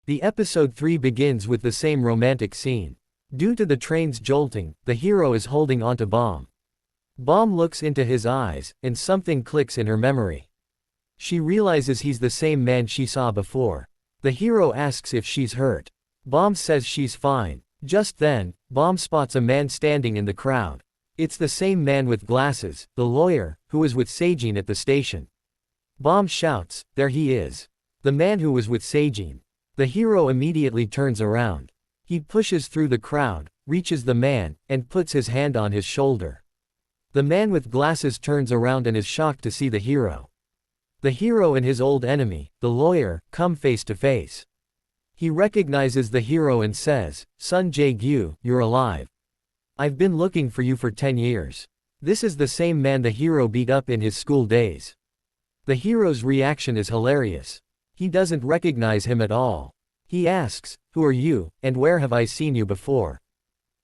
The episode 3 begins with the same romantic scene. Due to the train's jolting, the hero is holding onto Bom. Bom looks into his eyes, and something clicks in her memory. She realizes he's the same man she saw before. The hero asks if she's hurt. Bom says she's fine. Just then, Bom spots a man standing in the crowd. It's the same man with glasses, the lawyer, who was with Se-jin at the station. Bom shouts, "There he is. The man who was with Se-jin." The hero immediately turns around. He pushes through the crowd, reaches the man, and puts his hand on his shoulder. The man with glasses turns around and is shocked to see the hero. The hero and his old enemy, the lawyer, come face to face. He recognizes the hero and says, "Son Jae-gyu, you're alive. I've been looking for you for 10 years. This is the same man the hero beat up in his school days." The hero's reaction is hilarious. He doesn't recognize him at all. He asks, "Who are you, and where have I seen you before?"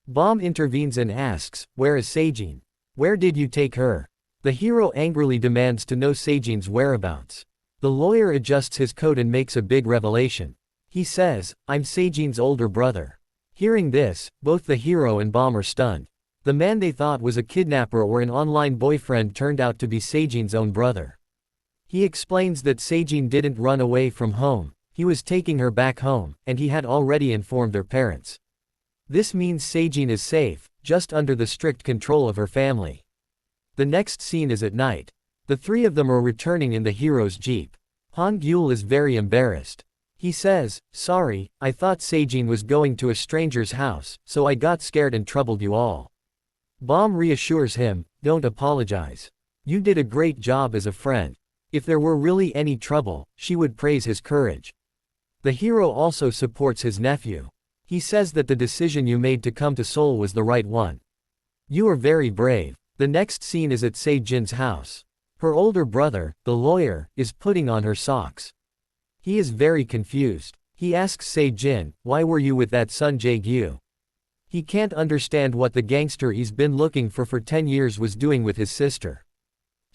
Bom intervenes and asks, "Where is Se-jin? Where did you take her?" The hero angrily demands to know Se-jin's whereabouts. The lawyer adjusts his coat and makes a big revelation. He says, "I'm Se-jin's older brother." Hearing this, both the hero and Bom are stunned. The man they thought was a kidnapper or an online boyfriend turned out to be Se-jin's own brother. He explains that Se-jin didn't run away from home, he was taking her back home, and he had already informed their parents. This means Se-jin is safe, just under the strict control of her family. The next scene is at night. The three of them are returning in the hero's jeep. Han-geol is very embarrassed. He says, "Sorry, I thought Se-jin was going to a stranger's house, so I got scared and troubled you all." Bom reassures him, "Don't apologize. You did a great job as a friend." If there were really any trouble, she would praise his courage. The hero also supports his nephew. He says that the decision you made to come to Seoul was the right one. You are very brave. The next scene is at Se-jin's house. Her older brother, the lawyer, is putting on her socks. He is very confused. He asks Se-jin, "Why were you with that son Jae-gyu?" He can't understand what the gangster he's been looking for 10 years was doing with his sister.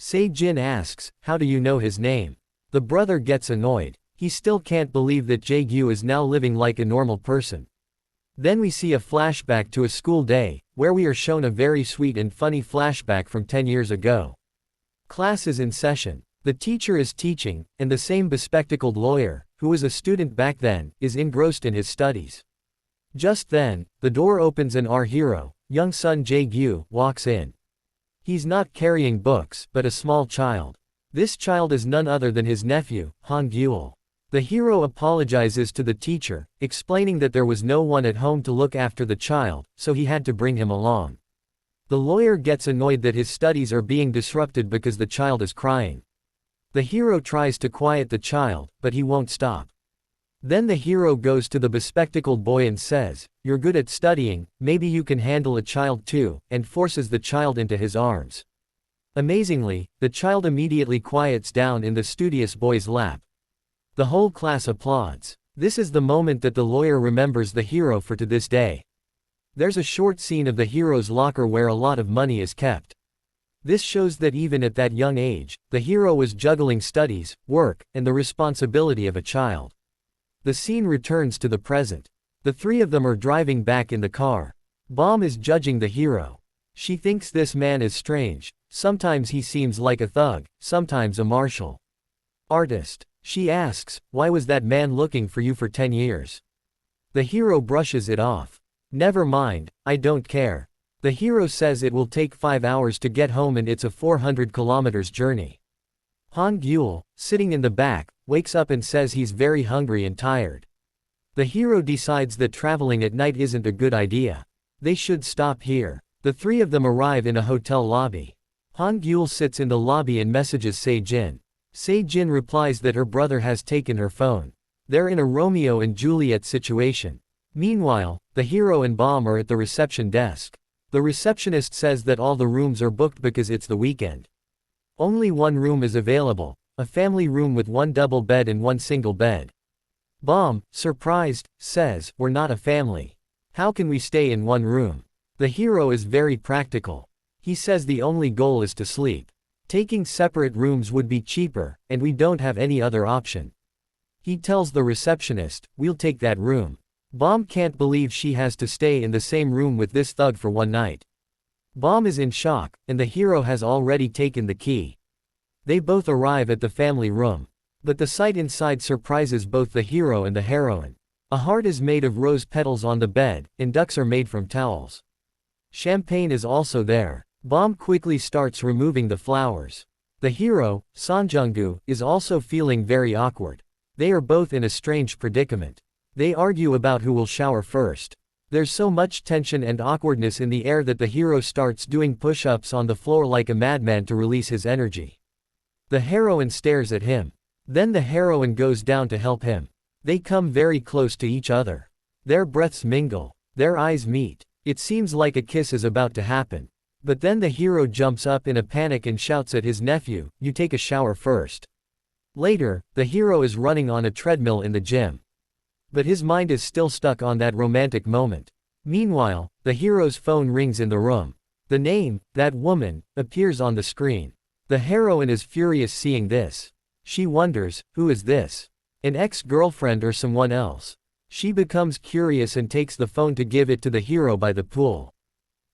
Se-jin asks, "How do you know his name?" The brother gets annoyed. He still can't believe that Jae-gyu is now living like a normal person. Then we see a flashback to a school day, where we are shown a very sweet and funny flashback from 10 years ago. Class is in session. The teacher is teaching, and the same bespectacled lawyer, who was a student back then, is engrossed in his studies. Just then, the door opens and our hero, young son Jae-gyu, walks in. He's not carrying books, but a small child. This child is none other than his nephew, Han-geol. The hero apologizes to the teacher, explaining that there was no one at home to look after the child, so he had to bring him along. The lawyer gets annoyed that his studies are being disrupted because the child is crying. The hero tries to quiet the child, but he won't stop. Then the hero goes to the bespectacled boy and says, "You're good at studying, maybe you can handle a child too," and forces the child into his arms. Amazingly, the child immediately quiets down in the studious boy's lap. The whole class applauds. This is the moment that the lawyer remembers the hero for to this day. There's a short scene of the hero's locker where a lot of money is kept. This shows that even at that young age, the hero was juggling studies, work, and the responsibility of a child. The scene returns to the present. The three of them are driving back in the car. Bom is judging the hero. She thinks this man is strange. Sometimes he seems like a thug, sometimes a martial artist. She asks, "Why was that man looking for you for 10 years?" The hero brushes it off. "Never mind, I don't care." The hero says it will take 5 hours to get home and it's a 400 kilometers journey. Han-geol, sitting in the back, wakes up and says he's very hungry and tired. The hero decides that traveling at night isn't a good idea. They should stop here. The three of them arrive in a hotel lobby. Han-geol sits in the lobby and messages Se-jin. Se-jin replies that her brother has taken her phone. They're in a Romeo and Juliet situation. Meanwhile, the hero and Bom are at the reception desk. The receptionist says that all the rooms are booked because it's the weekend. Only one room is available, a family room with one double bed and one single bed. Bom, surprised, says, "We're not a family. How can we stay in one room?" The hero is very practical. He says the only goal is to sleep. Taking separate rooms would be cheaper, and we don't have any other option. He tells the receptionist, "We'll take that room." Bom can't believe she has to stay in the same room with this thug for one night. Bom is in shock, and the hero has already taken the key. They both arrive at the family room. But the sight inside surprises both the hero and the heroine. A heart is made of rose petals on the bed, and ducks are made from towels. Champagne is also there. Bom quickly starts removing the flowers. The hero, Sanjung-gu, is also feeling very awkward. They are both in a strange predicament. They argue about who will shower first. There's so much tension and awkwardness in the air that the hero starts doing push-ups on the floor like a madman to release his energy. The heroine stares at him. Then the heroine goes down to help him. They come very close to each other. Their breaths mingle. Their eyes meet. It seems like a kiss is about to happen. But then the hero jumps up in a panic and shouts at his nephew, "You take a shower first." Later, the hero is running on a treadmill in the gym. But his mind is still stuck on that romantic moment. Meanwhile, the hero's phone rings in the room. The name, "That Woman," appears on the screen. The heroine is furious seeing this. She wonders, who is this? An ex-girlfriend or someone else? She becomes curious and takes the phone to give it to the hero by the pool.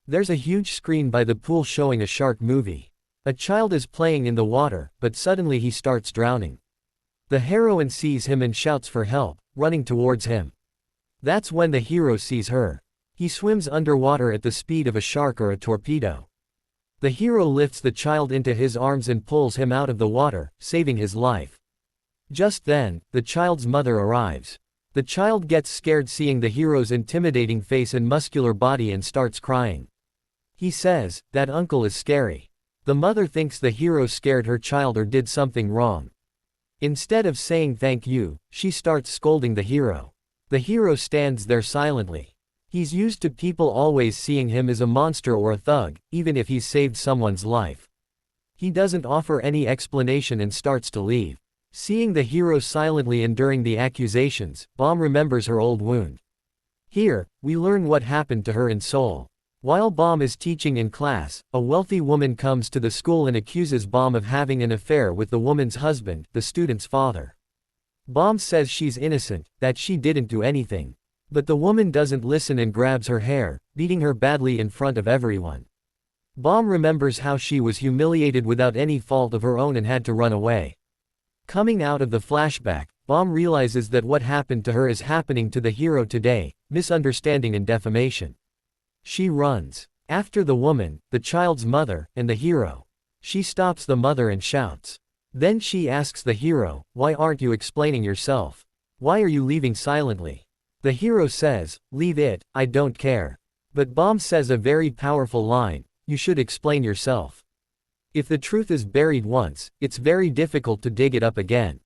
There's a huge screen by the pool showing a shark movie. A child is playing in the water, but suddenly he starts drowning. The heroine sees him and shouts for help, running towards him. That's when the hero sees her. He swims underwater at the speed of a shark or a torpedo. The hero lifts the child into his arms and pulls him out of the water, saving his life. Just then, the child's mother arrives. The child gets scared seeing the hero's intimidating face and muscular body and starts crying. He says, "That uncle is scary." The mother thinks the hero scared her child or did something wrong. Instead of saying thank you, she starts scolding the hero. The hero stands there silently. He's used to people always seeing him as a monster or a thug, even if he's saved someone's life. He doesn't offer any explanation and starts to leave. Seeing the hero silently enduring the accusations, Bom remembers her old wound. Here, we learn what happened to her in Seoul. While Bom is teaching in class, a wealthy woman comes to the school and accuses Bom of having an affair with the woman's husband, the student's father. Bom says she's innocent, that she didn't do anything. But the woman doesn't listen and grabs her hair, beating her badly in front of everyone. Bom remembers how she was humiliated without any fault of her own and had to run away. Coming out of the flashback, Bom realizes that what happened to her is happening to the hero today, misunderstanding and defamation. She runs. After the woman, the child's mother, and the hero. She stops the mother and shouts. Then she asks the hero, "Why aren't you explaining yourself? Why are you leaving silently?" The hero says, "Leave it, I don't care." But Bom says a very powerful line, "You should explain yourself. If the truth is buried once, it's very difficult to dig it up again."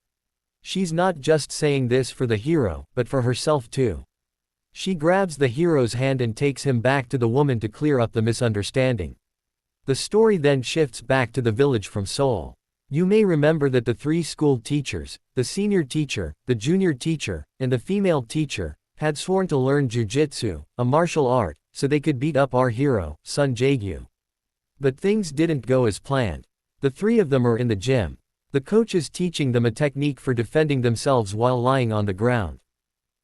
She's not just saying this for the hero, but for herself too. She grabs the hero's hand and takes him back to the woman to clear up the misunderstanding. The story then shifts back to the village from Seoul. You may remember that the three school teachers, the senior teacher, the junior teacher, and the female teacher, had sworn to learn jujitsu, a martial art, so they could beat up our hero, son Jae-gyu. But things didn't go as planned. The three of them are in the gym. The coach is teaching them a technique for defending themselves while lying on the ground.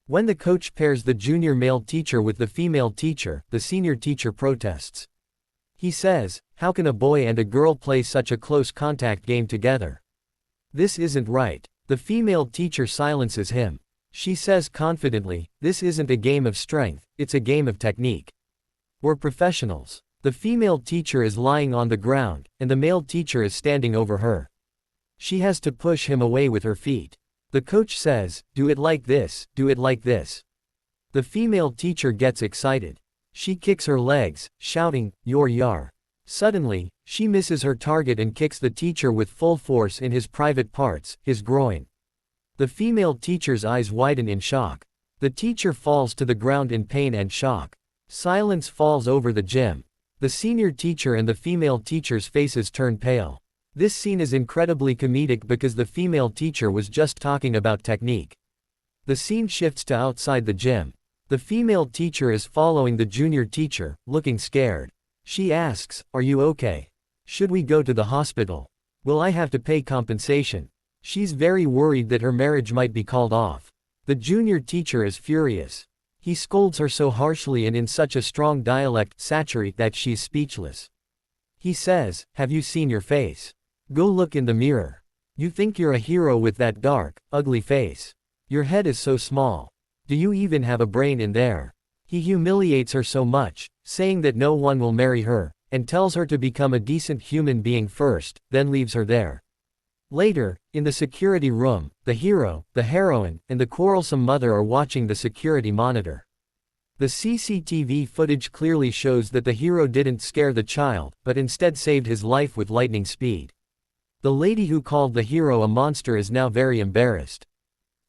When the coach pairs the junior male teacher with the female teacher, the senior teacher protests. He says, "How can a boy and a girl play such a close contact game together? This isn't right." The female teacher silences him. She says confidently, "This isn't a game of strength, it's a game of technique. We're professionals." The female teacher is lying on the ground, and the male teacher is standing over her. She has to push him away with her feet. The coach says, "Do it like this, do it like this." The female teacher gets excited. She kicks her legs, shouting, "Yor yar." Suddenly, she misses her target and kicks the teacher with full force in his private parts, his groin. The female teacher's eyes widen in shock. The teacher falls to the ground in pain and shock. Silence falls over the gym. The senior teacher and the female teacher's faces turn pale. This scene is incredibly comedic because the female teacher was just talking about technique. The scene shifts to outside the gym. The female teacher is following the junior teacher, looking scared. She asks, "Are you okay? Should we go to the hospital? Will I have to pay compensation?" She's very worried that her marriage might be called off. The junior teacher is furious. He scolds her so harshly and in such a strong dialect saturate that she's speechless. He says, "Have you seen your face? Go look in the mirror. You think you're a hero with that dark, ugly face. Your head is so small. Do you even have a brain in there?" He humiliates her so much, saying that no one will marry her, and tells her to become a decent human being first, then leaves her there. Later, in the security room, the hero, the heroine, and the quarrelsome mother are watching the security monitor. The CCTV footage clearly shows that the hero didn't scare the child, but instead saved his life with lightning speed. The lady who called the hero a monster is now very embarrassed.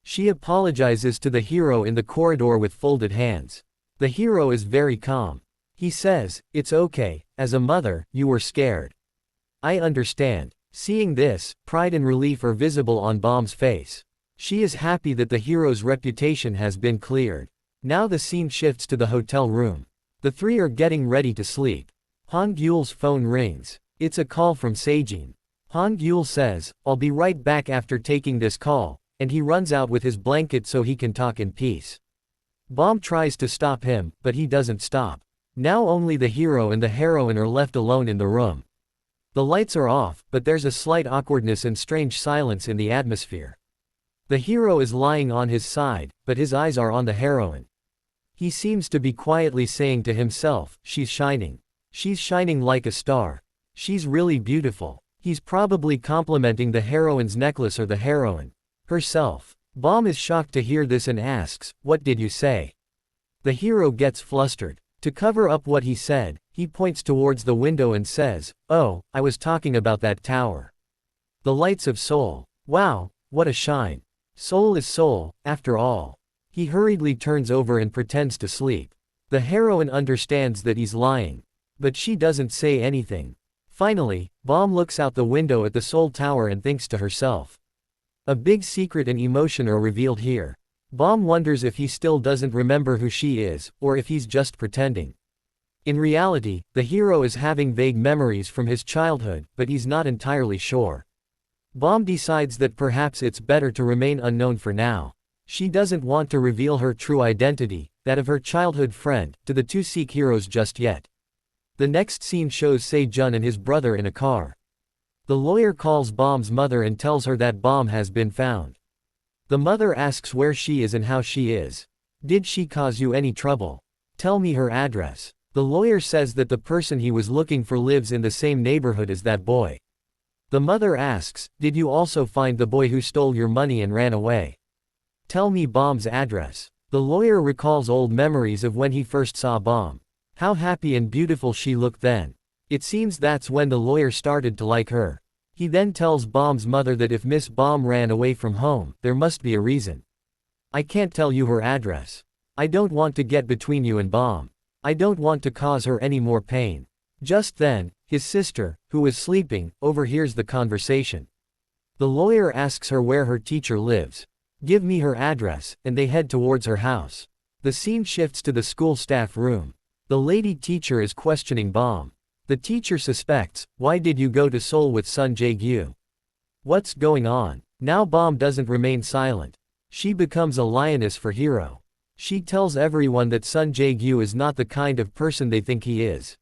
She apologizes to the hero in the corridor with folded hands. The hero is very calm. He says, "It's okay, as a mother, you were scared. I understand." Seeing this, pride and relief are visible on Bom's face. She is happy that the hero's reputation has been cleared. Now the scene shifts to the hotel room. The three are getting ready to sleep. Han-geol's phone rings. It's a call from Se-jin. Han-geol says, "I'll be right back after taking this call," and he runs out with his blanket so he can talk in peace. Bom tries to stop him, but he doesn't stop. Now only the hero and the heroine are left alone in the room. The lights are off, but there's a slight awkwardness and strange silence in the atmosphere. The hero is lying on his side, but his eyes are on the heroine. He seems to be quietly saying to himself, "She's shining. She's shining like a star. She's really beautiful." He's probably complimenting the heroine's necklace or the heroine herself. Bom is shocked to hear this and asks, "What did you say?" The hero gets flustered. To cover up what he said, he points towards the window and says, "Oh, I was talking about that tower. The lights of Seoul. Wow, what a shine. Seoul is Seoul, after all." He hurriedly turns over and pretends to sleep. The heroine understands that he's lying. But she doesn't say anything. Finally, Bom looks out the window at the Seoul Tower and thinks to herself. A big secret and emotion are revealed here. Bom wonders if he still doesn't remember who she is, or if he's just pretending. In reality, the hero is having vague memories from his childhood, but he's not entirely sure. Bom decides that perhaps it's better to remain unknown for now. She doesn't want to reveal her true identity, that of her childhood friend, to the two Sikh heroes just yet. The next scene shows Se-jin and his brother in a car. The lawyer calls Bom's mother and tells her that Bom has been found. The mother asks where she is and how she is. "Did she cause you any trouble? Tell me her address." The lawyer says that the person he was looking for lives in the same neighborhood as that boy. The mother asks, "Did you also find the boy who stole your money and ran away? Tell me Bom's address." The lawyer recalls old memories of when he first saw Bom. How happy and beautiful she looked then. It seems that's when the lawyer started to like her. He then tells Bom's mother that if Miss Bom ran away from home, there must be a reason. "I can't tell you her address. I don't want to get between you and Bom. I don't want to cause her any more pain." Just then, his sister, who was sleeping, overhears the conversation. The lawyer asks her where her teacher lives. "Give me her address," and they head towards her house. The scene shifts to the school staff room. The lady teacher is questioning Bom. The teacher suspects, "Why did you go to Seoul with son Jae-gyu? What's going on?" Now Bom doesn't remain silent. She becomes a lioness for hero. She tells everyone that son Jae-gyu is not the kind of person they think he is.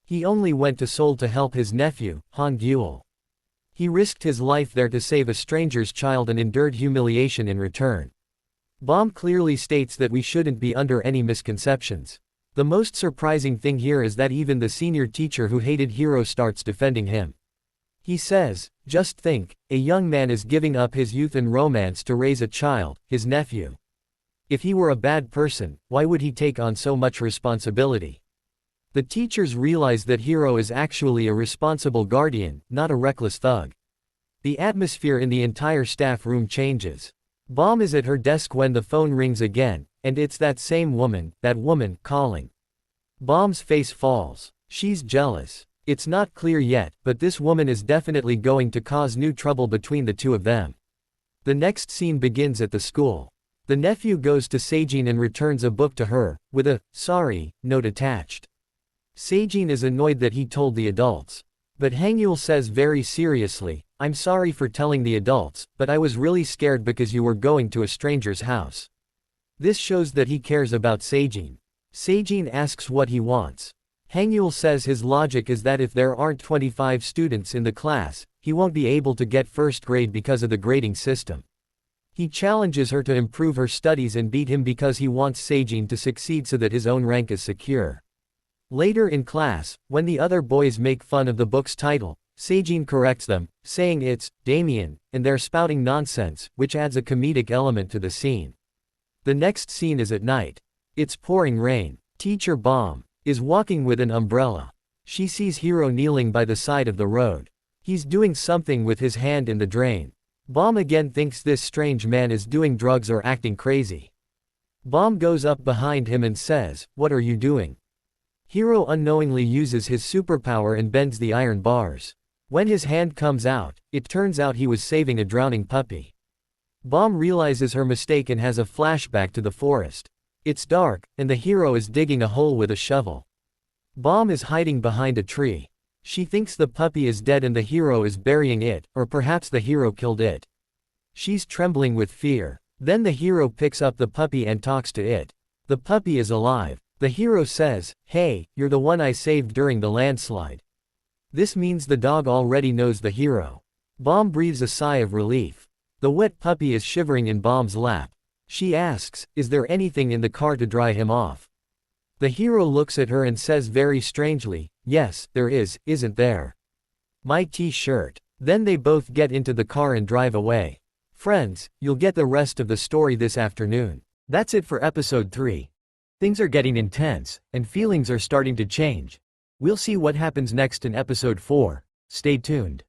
He only went to Seoul to help his nephew, Han-geol. He risked his life there to save a stranger's child and endured humiliation in return. Bom clearly states that we shouldn't be under any misconceptions. The most surprising thing here is that even the senior teacher who hated hero starts defending him. He says, "Just think, a young man is giving up his youth and romance to raise a child, his nephew. If he were a bad person, why would he take on so much responsibility?" The teachers realize that hero is actually a responsible guardian, not a reckless thug. The atmosphere in the entire staff room changes. Bom is at her desk when the phone rings again, and it's that same woman, calling. Bom's face falls. She's jealous. It's not clear yet, but this woman is definitely going to cause new trouble between the two of them. The next scene begins at the school. The nephew goes to Se-jin and returns a book to her, with a "sorry" note attached. Se-jin is annoyed that he told the adults. But Han-geol says very seriously, I'm sorry for telling the adults, but I was really scared because you were going to a stranger's house. This shows that he cares about Se-jin. Se-jin asks what he wants. Han-geol says his logic is that if there aren't 25 students in the class, he won't be able to get first grade because of the grading system. He challenges her to improve her studies and beat him because he wants Se-jin to succeed so that his own rank is secure. Later in class, when the other boys make fun of the book's title, Se-jin corrects them, saying it's Damien, and they're spouting nonsense, which adds a comedic element to the scene. The next scene is at night. It's pouring rain. Teacher Bom is walking with an umbrella. She sees Hero kneeling by the side of the road. He's doing something with his hand in the drain. Bom again thinks this strange man is doing drugs or acting crazy. Bom goes up behind him and says, "What are you doing?" Hero unknowingly uses his superpower and bends the iron bars. When his hand comes out, it turns out he was saving a drowning puppy. Bom realizes her mistake and has a flashback to the forest. It's dark, and the hero is digging a hole with a shovel. Bom is hiding behind a tree. She thinks the puppy is dead and the hero is burying it, or perhaps the hero killed it. She's trembling with fear. Then the hero picks up the puppy and talks to it. The puppy is alive. The hero says, "Hey, you're the one I saved during the landslide." This means the dog already knows the hero. Bom breathes a sigh of relief. The wet puppy is shivering in Bom's lap. She asks, "Is there anything in the car to dry him off?" The hero looks at her and says very strangely, "Yes, there is, isn't there? My t-shirt." Then they both get into the car and drive away. Friends, you'll get the rest of the story this afternoon. That's it for episode 3. Things are getting intense, and feelings are starting to change. We'll see what happens next in episode 4. Stay tuned.